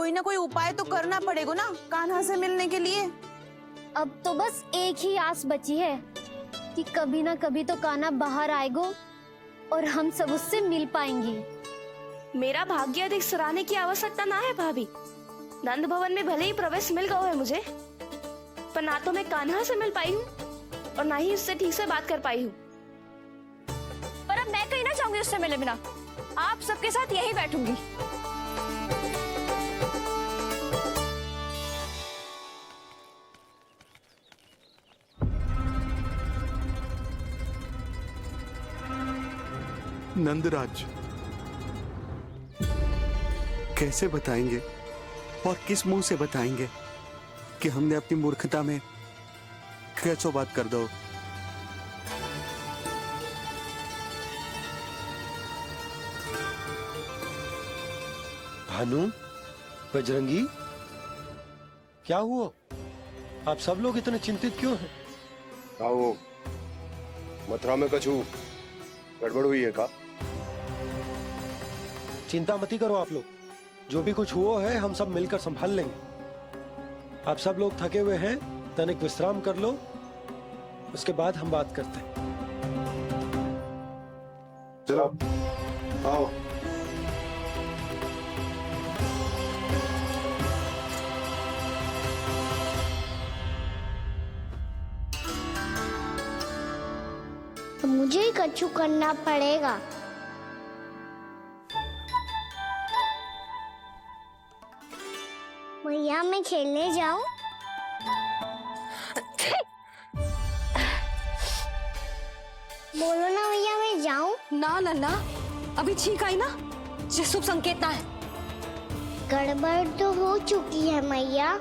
कोई ना कोई उपाय तो करना पड़ेगा ना कान्हा से मिलने के लिए। अब तो बस एक ही आस बची है कि कभी ना कभी तो कान्हा बाहर आएगा और हम सब उससे मिल पाएंगे। मेरा भाग्य अधिक सराहने की आवश्यकता ना है भाभी। नंद भवन में भले ही प्रवेश मिल गया है मुझे, पर ना तो मैं कान्हा से मिल पाई हूँ और ना ही उससे ठीक से बात कर पाई हूँ। पर अब मैं कहीं ना जाऊंगी उससे मिले बिना। आप सबके साथ यहीं बैठूंगी। नंदराज, कैसे बताएंगे और किस मुंह से बताएंगे कि हमने अपनी मूर्खता में कैसो बात कर दो। भानु, बजरंगी, क्या हुआ? आप सब लोग इतने चिंतित क्यों हैं? आओ, मथुरा में कछु गड़बड़ हुई है का? चिंता मती करो आप लोग, जो भी कुछ हुआ है हम सब मिलकर संभाल लेंगे। आप सब लोग थके हुए हैं, तनिक विश्राम कर लो, उसके बाद हम बात करते हैं। चलो आओ। मुझे ही कछु करना पड़ेगा। भैया मैं खेलने जाऊं? बोलो ना भैया मैं जाऊं? ना लल्ला, अभी छींक आई ना, ये शुभ संकेत ना है। गड़बड़ तो हो चुकी है मैया।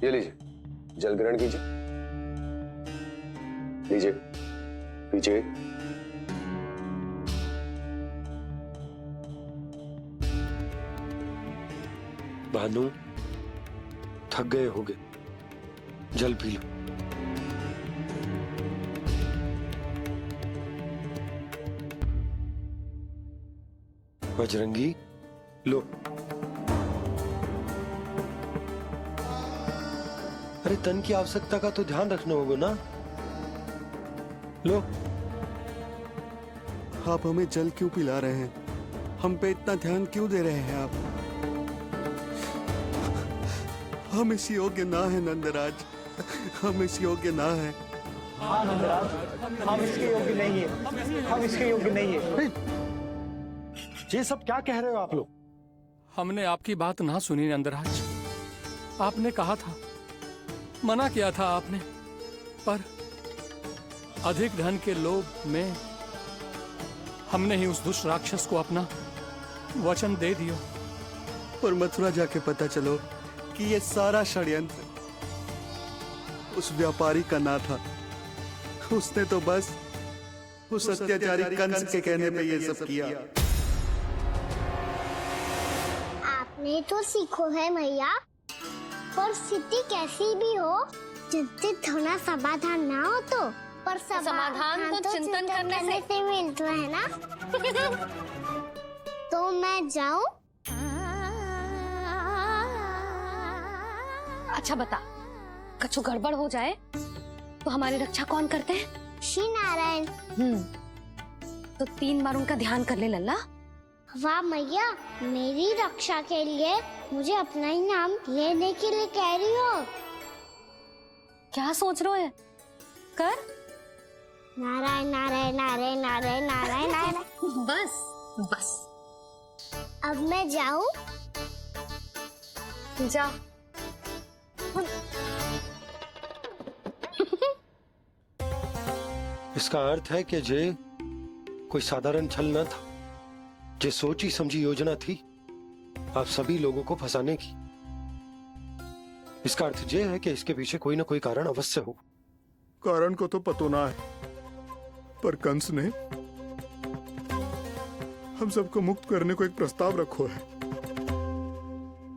ये लीजिए, जल ग्रहण कीजिए। लीजिए, पीछे। भानु, थक गए होगे, जल पी लो। बजरंगी, लो। अरे तन की आवश्यकता का तो ध्यान रखना होगा ना, लो। आप हमें जल क्यों पिला रहे हैं? हम पे इतना ध्यान क्यों दे रहे हैं आप? हम इस योग्य ना है नंदराज, हम इस योग्य ना है। हाँ नंदराज, हम इसके योग्य नहीं है, हम इसके योग्य नहीं है। ये सब क्या कह रहे हो आप लोग? हमने आपकी बात ना सुनी नंदराज। आपने कहा था, मना किया था आपने, पर अधिक धन के लोभ में हमने ही उस दुष्ट राक्षस को अपना वचन दे दिया। पर मथुरा जाके पता चलो कि ये सारा षड्यंत्र उस व्यापारी का ना था। उसने तो बस उस अत्याचारी कंस के कहने पे ये सब किया। आपने तो सीखो है भैया, पर स्थिति कैसी भी हो, चिंतित होना समाधान ना हो तो, पर समाधान तो चिंतन करने से मिलता है ना। तो मैं जाऊं? अच्छा बता, कछु गड़बड़ हो जाए तो हमारी रक्षा कौन करते हैं? श्री नारायण। तो 3 बार उनका ध्यान कर ले लल्ला। वाह मैया, मेरी रक्षा के लिए मुझे अपना ही नाम लेने के लिए कह रही हो? क्या सोच रहे हो? कर। नारायण नारायण नारायण नारायण नारायण नारायण। बस बस। अब मैं जाऊं? जा। इसका अर्थ है कि जे कोई साधारण छल न था, जे सोची समझी योजना थी आप सभी लोगों को फंसाने की। इसका अर्थ ये है कि इसके पीछे कोई ना कोई कारण अवश्य हो। कारण को तो पतो ना है, पर कंस ने हम सबको मुक्त करने को एक प्रस्ताव रखो है।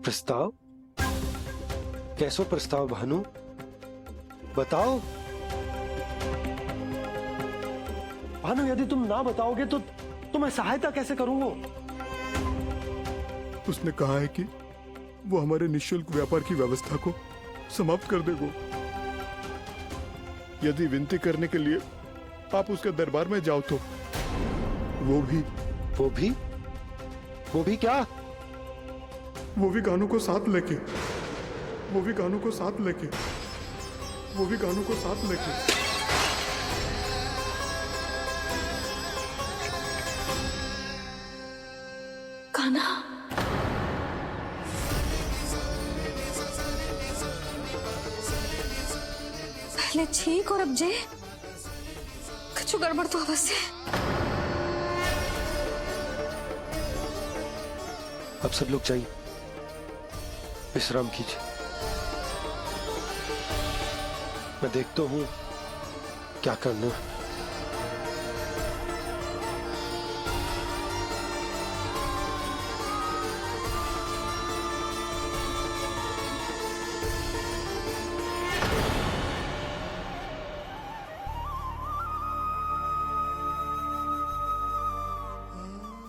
प्रस्ताव? कैसो प्रस्ताव भानु, बताओ। भानु, यदि तुम ना बताओगे तो मैं सहायता कैसे करूंगा? उसने कहा है कि वो हमारे निःशुल्क व्यापार की व्यवस्था को समाप्त कर देगा। यदि विनती करने के लिए आप उसके दरबार में जाओ तो वो भी क्या? वो भी गानों को साथ लेके कान्हा, पहले ठीक और अब जे कुछ गड़बड़ तो अवश्य है। अब सब लोग जाइए, विश्राम कीजिए। मैं देखता हूं क्या करना है।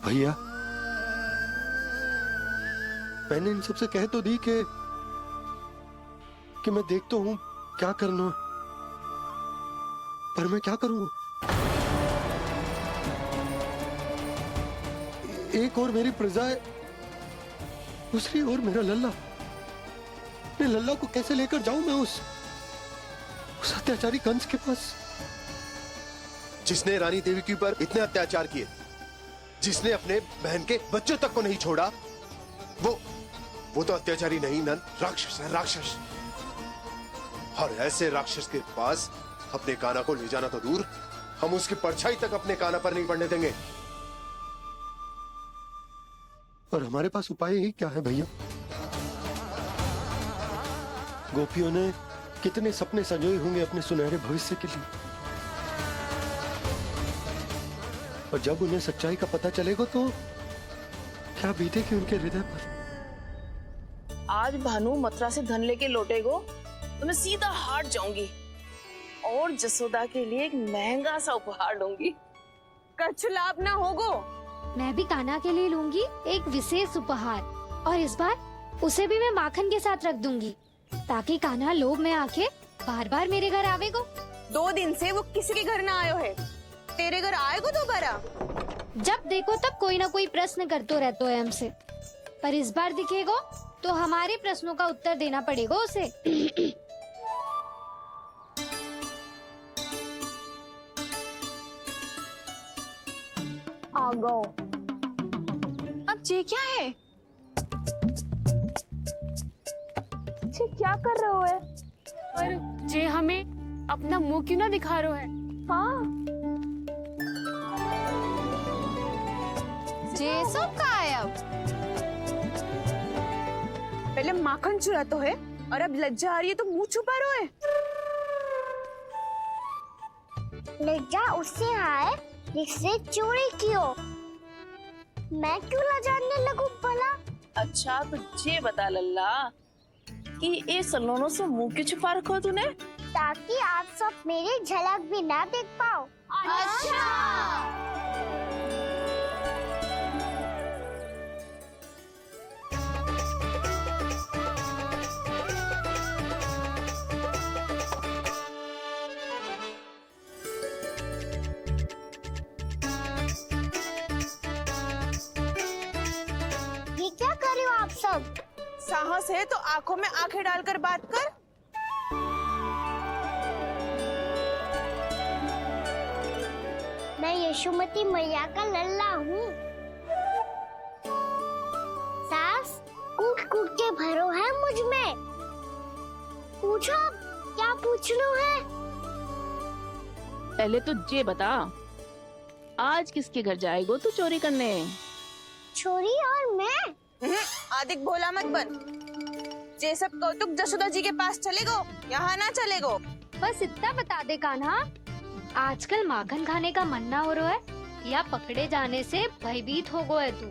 भैया, मैंने इन सबसे कह तो दी कि मैं देखता हूं क्या करना, पर मैं क्या करूं? एक और मेरी प्रजा है, दूसरी ओर मेरा लल्ला। मैं लल्ला को कैसे लेकर जाऊं मैं उस अत्याचारी कंस के पास, जिसने रानी देवी के ऊपर इतने अत्याचार किए, जिसने अपने बहन के बच्चों तक को नहीं छोड़ा, वो तो अत्याचारी नहीं नंद, राक्षस है, राक्षस। और ऐसे राक्षस के पास अपने कान्हा को ले जाना तो दूर, हम उसकी परछाई तक अपने कान्हा पर नहीं पड़ने देंगे। और हमारे पास उपाय ही क्या है भैया? गोपियों ने कितने सपने संजोए होंगे अपने सुनहरे भविष्य के लिए, और जब उन्हें सच्चाई का पता चलेगा तो क्या बीतेगी उनके हृदय पर। आज भानु मथुरा से धन लेके लौटेगो तो मैं सीधा हाट जाऊंगी और जसोदा के लिए एक महंगा सा उपहार दूंगी। कछु लाभ ना होगो। मैं भी कान्हा के लिए लूंगी एक विशेष उपहार, और इस बार उसे भी मैं माखन के साथ रख दूंगी, ताकि कान्हा लोभ में आके बार बार मेरे घर आवेगो। 2 दिन से वो किसी के घर ना आयो है, तेरे घर आएगो दोबारा? जब देखो तब कोई ना कोई प्रश्न करते रहते है हमसे, पर इस बार दिखेगो तो हमारे प्रश्नों का उत्तर देना पड़ेगा उसे। आ गो। अब जे क्या है? जे क्या कर रहे हो है? पर जे हमें अपना मुंह क्यों ना दिखा रहे है? हाँ, जे सब का है अब? पहले माखन चुरा तो है, और अब लज्जा आ रही है तो मुंह छुपा रहे है। लज्जा उससे है जिससे चोरी की हो। मैं क्यों लजाने लगूं भला? अच्छा तो ये बता लल्ला कि ये सलोनों से मुंह क्यों छुपा रखो तूने? ताकि आप सब मेरी झलक भी ना देख पाओ। अच्छा। ये क्या कर रहे हो आप सब? साहस है तो आंखों में आंखें डालकर बात कर। मैं यशोमती मैया का लल्ला हूँ। सास कूट कूट के भरो है मुझ में। पूछो क्या पूछना है? पहले तो ये बता, आज किसके घर जाएगो तू चोरी करने? छोरी और मैं? आदिक भोला मत बन। जे सब कौतुक जसोदा जी के पास चलेगो, यहाँ ना चलेगो। बस इतना बता दे कान्हा, आजकल माखन खाने का मन ना हो रहा है या पकड़े जाने से भयभीत हो गए तू?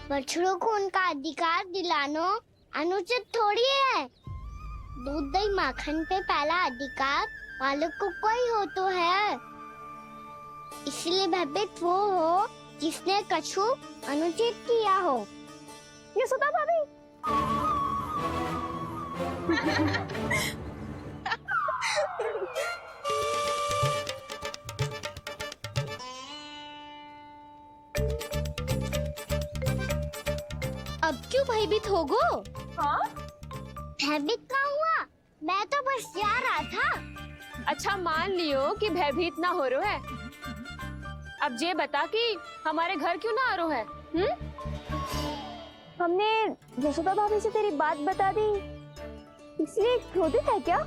बछड़ों को उनका अधिकार दिलाना अनुचित थोड़ी है। दूध दही माखन पे पहला अधिकार मालिक को कोई हो तो है। इसलिए भयभीत वो हो जिसने कछु अनुचित किया हो। यशोदा भाभी। अब क्यों भयभीत हो गो? हाँ? भयभीत क्या हुआ? मैं तो बस जा रहा था। अच्छा मान लियो कि भयभीत ना हो रहा है। अब ये बता कि हमारे घर क्यों ना आ रहा है? हमने यशोदा भाभी से तेरी बात बता दी, इसलिए क्रोधित है क्या?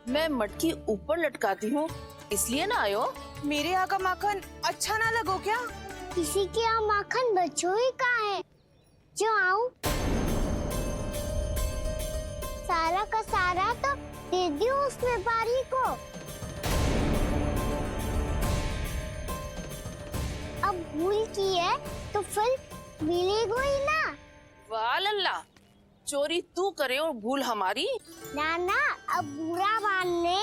मैं मटकी ऊपर लटकाती हूँ इसलिए ना आयो। मेरे यहाँ का माखन अच्छा ना लगो क्या? किसी के यहाँ माखन बच्चों ही कहाँ है जो आऊं? सारा का सारा तो दे दी उस व्यापारी को। अब भूल की है तो फिर मिलेगा ही ना। वाह लल्ला, चोरी तू करे और भूल हमारी। नाना, अब बुरा मानने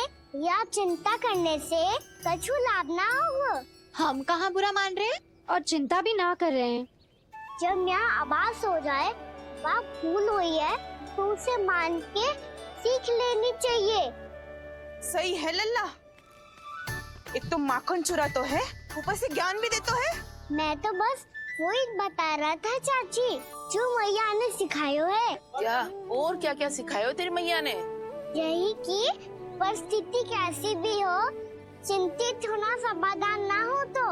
या चिंता करने से कछु लाभ ना होगा। हम कहाँ बुरा मान रहे हैं और चिंता भी ना कर रहे हैं। जब यहाँ आवाज हो जाए वहाँ भूल हुई है तो उसे मान के सीख लेनी चाहिए। सही है लल्ला, एक तो माखन चुरा तो है, ऊपर से ज्ञान भी देता है। मैं तो बस वही बता रहा था चाची जो मैया ने सिखायो है। क्या और क्या क्या सिखायो तेरी मैया ने? यही कि परिस्थिति कैसी भी हो, चिंतित होना समाधान ना हो तो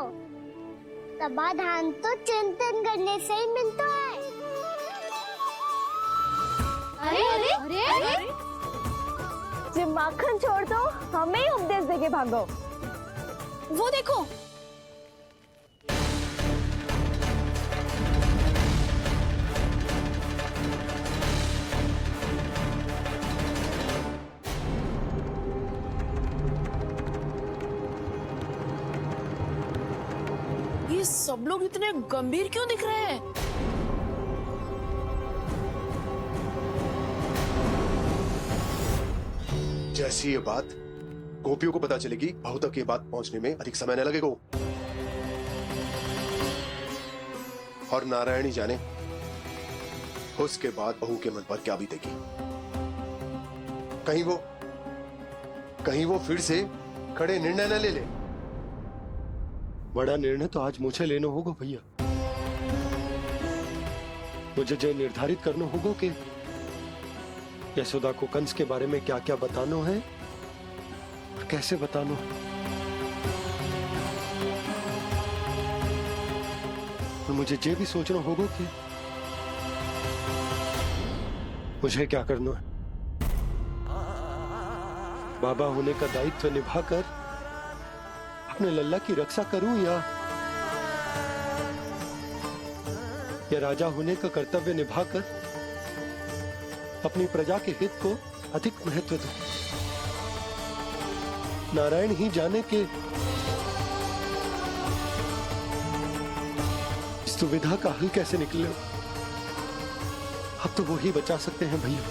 समाधान तो चिंतन करने से ही मिलता है। अरे अरे अरे, अरे? जो माखन छोड़ दो, हमें ही उपदेश देके भागो। वो देखो, ये सब लोग इतने गंभीर क्यों दिख रहे हैं? जैसी ये बात गोपियों को पता चलेगी, बहू तक ये बात पहुंचने में अधिक समय न लगेगा। और नारायणी जाने उसके बाद बहू के मन पर क्या बीतेगी। कहीं वो फिर से खड़े निर्णय न ले ले। बड़ा निर्णय तो आज मुझे लेना होगा भैया। मुझे जो निर्धारित करना होगा कि यशोदा को कंस के बारे में क्या क्या बताना है और कैसे बताना है। और मुझे ये भी सोचना होगा कि मुझे क्या करना है। बाबा होने का दायित्व निभाकर अपने लल्ला की रक्षा करूं या राजा होने का कर्तव्य निभाकर अपनी प्रजा के हित को अधिक महत्व दूं। नारायण ही जाने के इस दुविधा का हल कैसे निकले। अब तो वो ही बचा सकते हैं भैया।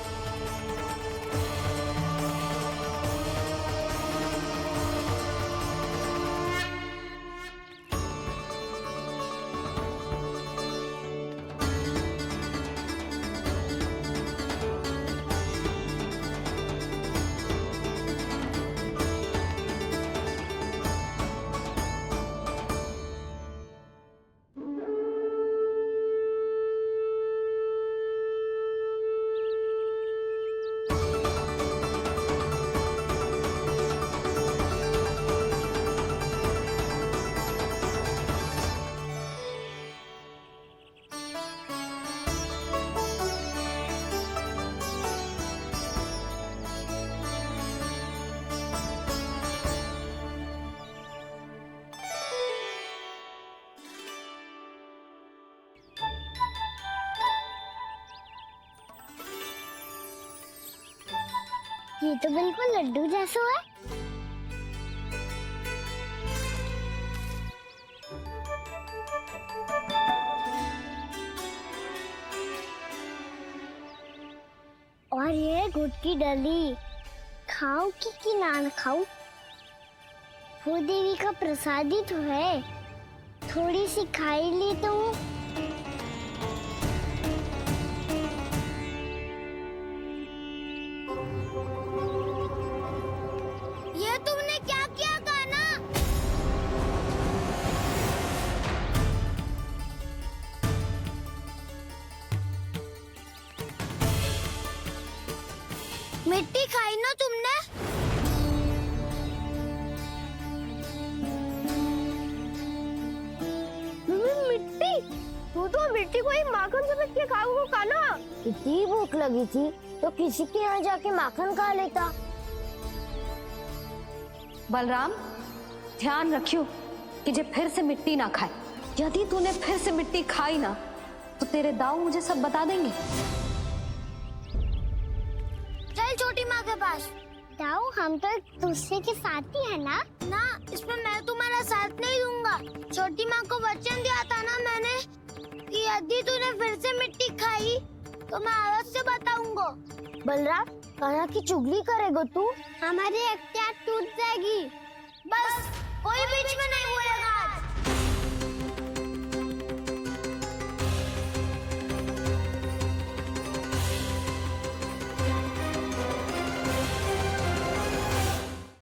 ये तो बिल्कुल लड्डू जैसा है। और ये गुड़ की डली खाऊं कि ना खाऊं? वो देवी का प्रसाद ही तो है, थोड़ी सी खाई ली तो ये तुमने क्या किया कान्हा? मिट्टी खाई ना तुमने? मिट्टी? तू तो मिट्टी को ही माखन समझ के खाओगे कान्हा। इतनी भूख लगी थी तो किसी के यहाँ जाके माखन खा लेता। बलराम, ध्यान रखियो कि जे फिर से मिट्टी ना खाए। यदि तूने फिर से मिट्टी खाई ना तो तेरे दाऊ मुझे सब बता देंगे। चल छोटी माँ के पास। दाऊ, हम तो एक दूसरे के साथी है ना? ना, इसमें मैं तुम्हारा साथ नहीं दूंगा। छोटी माँ को वचन दिया था ना मैंने कि यदि तूने फिर से मिट्टी खाई तो मैं अवश्य बताऊंगा। बलराम, कान्हा की चुगली करेगा तू? हमारी अख्तियार टूट जाएगी। बस कोई बीच में नहीं बोलेगा।